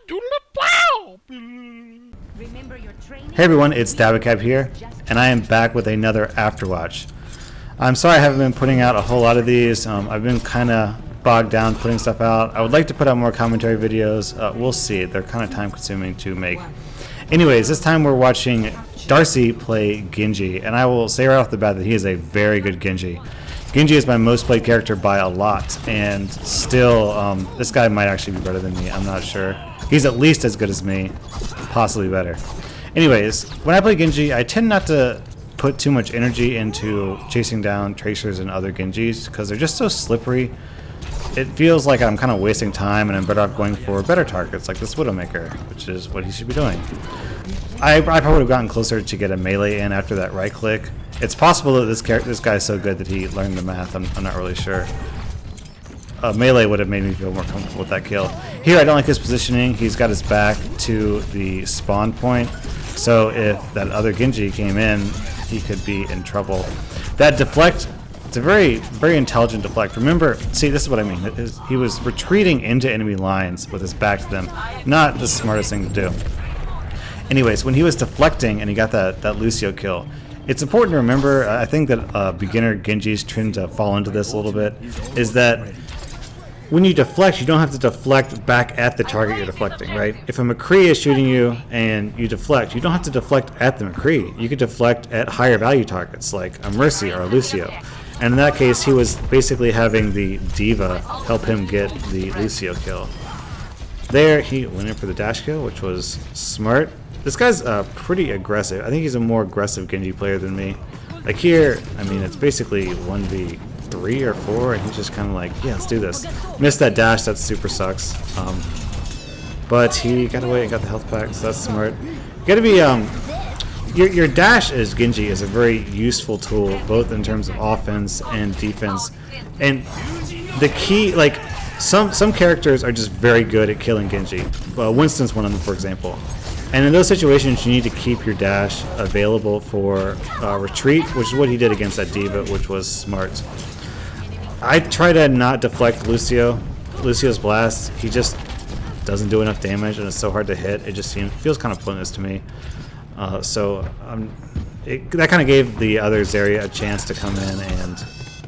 Hey everyone, it's Dabicab here, and I am back with another Afterwatch. I'm sorry I haven't been putting out a whole lot of these. I've been kind of bogged down putting stuff out. I would like to put out more commentary videos. We'll see. They're kind of time consuming to make. Anyways, this time we're watching Darcy play Genji, and I will say right off the bat that he is a very good Genji. Genji is my most played character by a lot, and still, this guy might actually be better than me. I'm not sure. He's at least as good as me, possibly better. Anyways, when I play Genji, I tend not to put too much energy into chasing down Tracers and other Genjis because they're just so slippery. It feels like I'm kind of wasting time, and I'm better off going for better targets like this Widowmaker, which is what he should be doing. I probably would have gotten closer to get a melee in after that right click. It's possible that this guy is so good that he learned the math. I'm not really sure. Melee would have made me feel more comfortable with that kill. Here I don't like his positioning. He's got his back to the spawn point, so if that other Genji came in, he could be in trouble. That deflect, it's a very, very intelligent deflect. Remember, see, this is what I mean. He was retreating into enemy lines with his back to them. Not the smartest thing to do. Anyways, when he was deflecting and he got that Lucio kill, it's important to remember, I think that beginner Genjis tend to fall into this a little bit, is that when you deflect, you don't have to deflect back at the target you're deflecting, right? If a McCree is shooting you and you deflect, you don't have to deflect at the McCree. You could deflect at higher value targets like a Mercy or a Lucio. And in that case, he was basically having the Diva help him get the Lucio kill. There, he went in for the dash kill, which was smart. This guy's pretty aggressive. I think he's a more aggressive Genji player than me. Like here, I mean, it's basically 1v3 or 4, and he's just kind of like, yeah, let's do this. Missed that dash, that super sucks. But he got away and got the health pack, so that's smart. You gotta be, your dash as Genji is a very useful tool, both in terms of offense and defense. And the key, like, some characters are just very good at killing Genji. Winston's one of them, for example. And in those situations, you need to keep your dash available for retreat, which is what he did against that Diva, which was smart. I try to not deflect Lucio's blast. He just doesn't do enough damage, and it's so hard to hit. It just feels kind of pointless to me. That kind of gave the other Zarya a chance to come in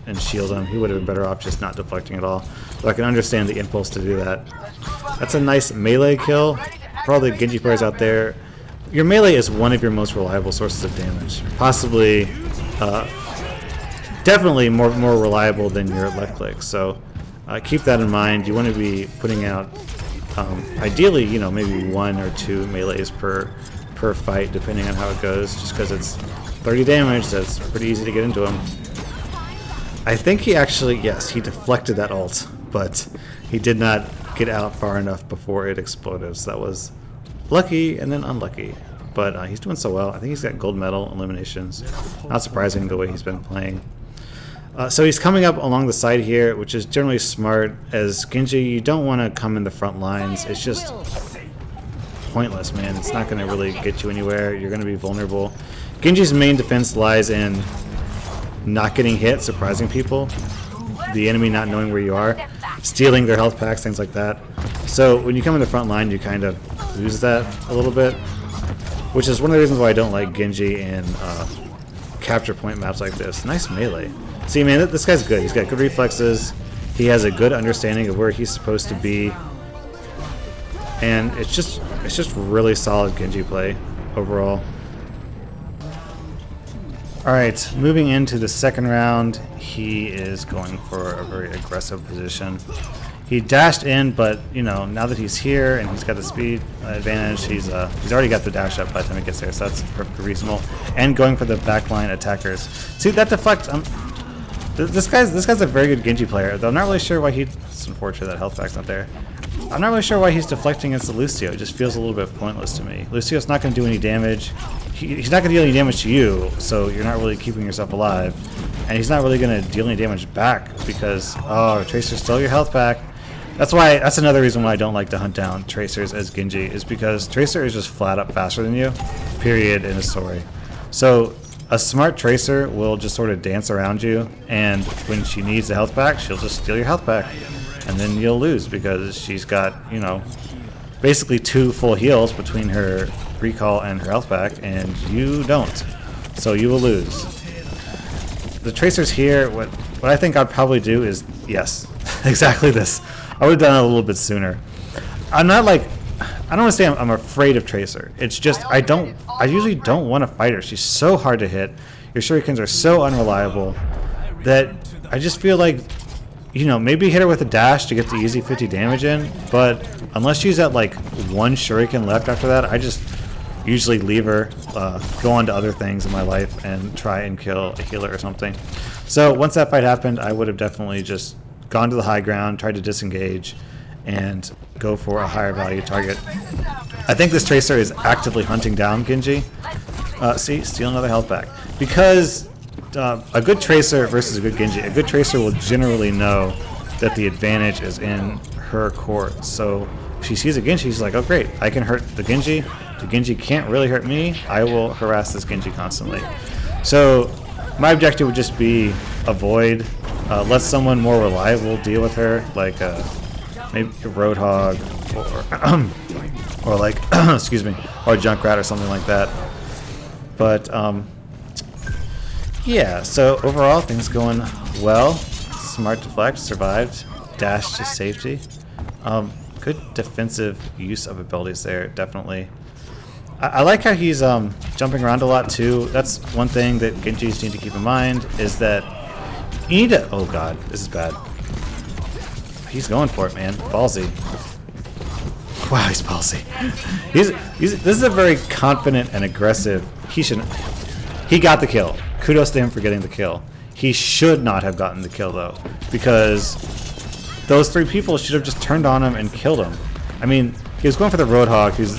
and shield him. He would have been better off just not deflecting at all. But I can understand the impulse to do that. That's a nice melee kill. For all the Genji players out there, your melee is one of your most reliable sources of damage. Possibly, definitely more reliable than your left click. So keep that in mind. You want to be putting out, ideally, maybe 1 or 2 melees per fight, depending on how it goes. Just because it's 30 damage, that's pretty easy to get into him. I think he actually, yes, he deflected that ult, but he did not get out far enough before it exploded, so that was lucky and then unlucky. But he's doing so well. I think he's got gold medal eliminations. Not surprising the way he's been playing. So he's coming up along the side here, which is generally smart. As Genji, you don't want to come in the front lines. It's just pointless, man. It's not going to really get you anywhere. You're going to be vulnerable. Genji's main defense lies in not getting hit, surprising people, the enemy not knowing where you are, stealing their health packs, things like that. So when you come in the front line, you kind of lose that a little bit, which is one of the reasons why I don't like Genji in capture point maps like this. Nice melee. See, man, this guy's good. He's got good reflexes. He has a good understanding of where he's supposed to be, and it's just really solid Genji play overall. Alright, moving into the second round, he is going for a very aggressive position. He dashed in, but now that he's here and he's got the speed advantage, he's already got the dash up by the time he gets there, so that's perfectly reasonable. And going for the backline attackers. See, that deflect. This guy's a very good Genji player, though I'm not really sure why it's unfortunate that health pack's not there. I'm not really sure why he's deflecting against the Lucio. It just feels a little bit pointless to me. Lucio's not going to do any damage. He's not going to deal any damage to you, so you're not really keeping yourself alive. And he's not really going to deal any damage back because, oh, Tracer stole your health pack. That's another reason why I don't like to hunt down Tracers as Genji, is because Tracer is just flat up faster than you, period, in a story. So a smart Tracer will just sort of dance around you, and when she needs a health pack, she'll just steal your health pack. And then you'll lose because she's got, basically 2 full heals between her recall and her health pack, and you don't. So you will lose. The Tracer's here. What I think I'd probably do is, yes, exactly this. I would have done it a little bit sooner. I'm not like, I don't want to say I'm afraid of Tracer. It's just I usually don't want to fight her. She's so hard to hit. Your shurikens are so unreliable that I just feel like, you know, maybe hit her with a dash to get the easy 50 damage in, but unless she's at like 1 shuriken left after that, I just usually leave her, go on to other things in my life and try and kill a healer or something. So once that fight happened, I would have definitely just gone to the high ground, tried to disengage, and go for a higher value target. I think this Tracer is actively hunting down Genji. See, steal another health back. Because a good Tracer versus a good Genji, a good Tracer will generally know that the advantage is in her court. So if she sees a Genji, she's like, oh great, I can hurt the Genji can't really hurt me, I will harass this Genji constantly. So my objective would just be avoid, let someone more reliable deal with her, like maybe a Roadhog or like, excuse me, or a Junkrat or something like that. But yeah, so overall things going well. Smart deflect, survived, dash to safety. Good defensive use of abilities there, definitely. I like how he's jumping around a lot too. That's one thing that Genjis need to keep in mind, is that you need to, oh god, this is bad. He's going for it, man. Ballsy. Wow, he's ballsy. This is a very confident and aggressive. He got the kill. Kudos to him for getting the kill. He should not have gotten the kill though, because those 3 people should have just turned on him and killed him. I mean, he was going for the Roadhog, who's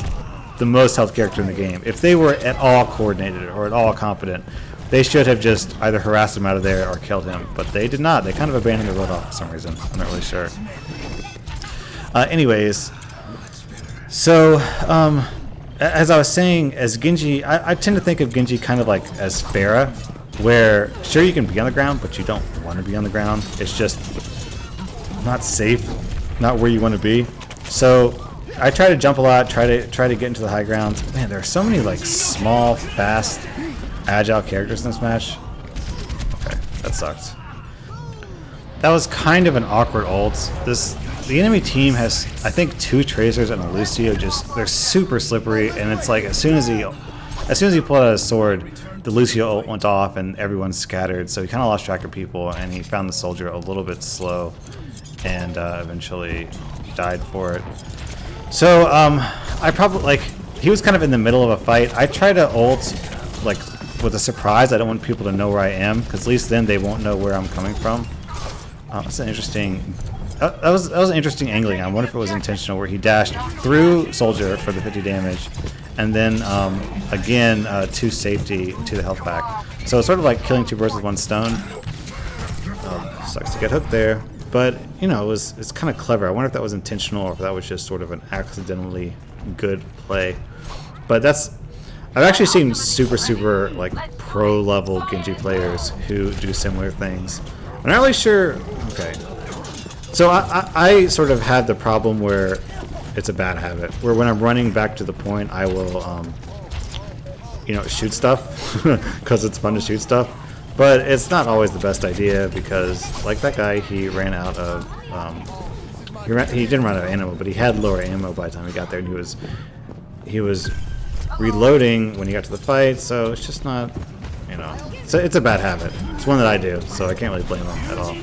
the most health character in the game. If they were at all coordinated or at all competent, they should have just either harassed him out of there or killed him. But they did not. They kind of abandoned the Roadhog for some reason. I'm not really sure. Anyways, so as I was saying, as Genji, I tend to think of Genji kind of like as Pharah, where sure you can be on the ground, but you don't want to be on the ground. It's just not safe, not where you want to be. So I try to jump a lot, try to get into the high ground. Man, there are so many like small, fast, agile characters in this match. Okay, that sucked. That was kind of an awkward ult. The enemy team has, I think, 2 Tracers and a Lucio. Just they're super slippery, and it's like as soon as he pulled out his sword, the Lucio ult went off and everyone scattered. So he kind of lost track of people, and he found the soldier a little bit slow, and eventually died for it. So I probably, like, he was kind of in the middle of a fight. I try to ult like with a surprise. I don't want people to know where I am, because at least then they won't know where I'm coming from. That's an interesting. That was an interesting angling. I wonder if it was intentional, where he dashed through soldier for the 50 damage, and then again to safety to the health pack. So it's sort of like killing 2 birds with 1 stone. Sucks to get hooked there, but you know it's kind of clever. I wonder if that was intentional or if that was just sort of an accidentally good play. But I've actually seen super like pro level Genji players who do similar things. I'm not really sure. Okay. So I sort of have the problem where it's a bad habit, where when I'm running back to the point, I will, you know, shoot stuff, because it's fun to shoot stuff. But it's not always the best idea, because, like that guy, he ran out of, he didn't run out of ammo, but he had lower ammo by the time he got there, and he was reloading when he got to the fight, so it's just not, you know, it's a bad habit. It's one that I do, so I can't really blame him at all.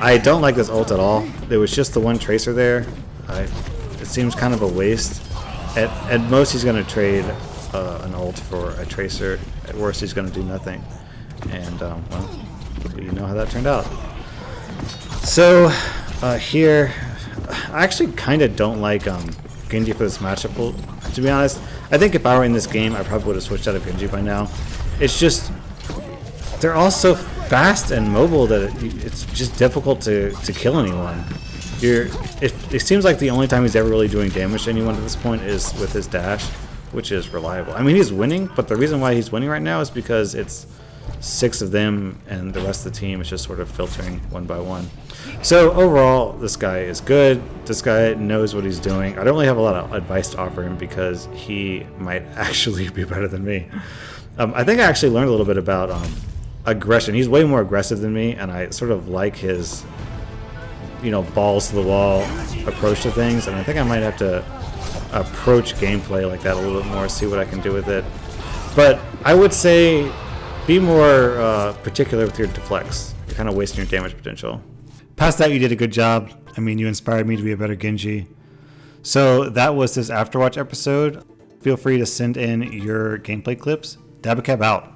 I don't like this ult at all. There was just the 1 Tracer there. It seems kind of a waste. At most, he's going to trade an ult for a Tracer. At worst, he's going to do nothing. And, well, you know how that turned out. So, here, I actually kind of don't like Genji for this matchup, to be honest. I think if I were in this game, I probably would have switched out of Genji by now. It's just, they're all so fast and mobile that it's just difficult to kill anyone. It seems like the only time he's ever really doing damage to anyone at this point is with his dash, which is reliable. I mean, he's winning, but the reason why he's winning right now is because it's 6 of them, and the rest of the team is just sort of filtering one by one. So overall, this guy is good. This guy knows what he's doing. I don't really have a lot of advice to offer him because he might actually be better than me. I think I actually learned a little bit about aggression. He's way more aggressive than me, and I sort of like his, balls to the wall approach to things. And I think I might have to approach gameplay like that a little bit more, see what I can do with it. But I would say be more particular with your deflects. You're kind of wasting your damage potential. Past that, you did a good job. I mean, you inspired me to be a better Genji. So that was this Afterwatch episode. Feel free to send in your gameplay clips. Dabacab out.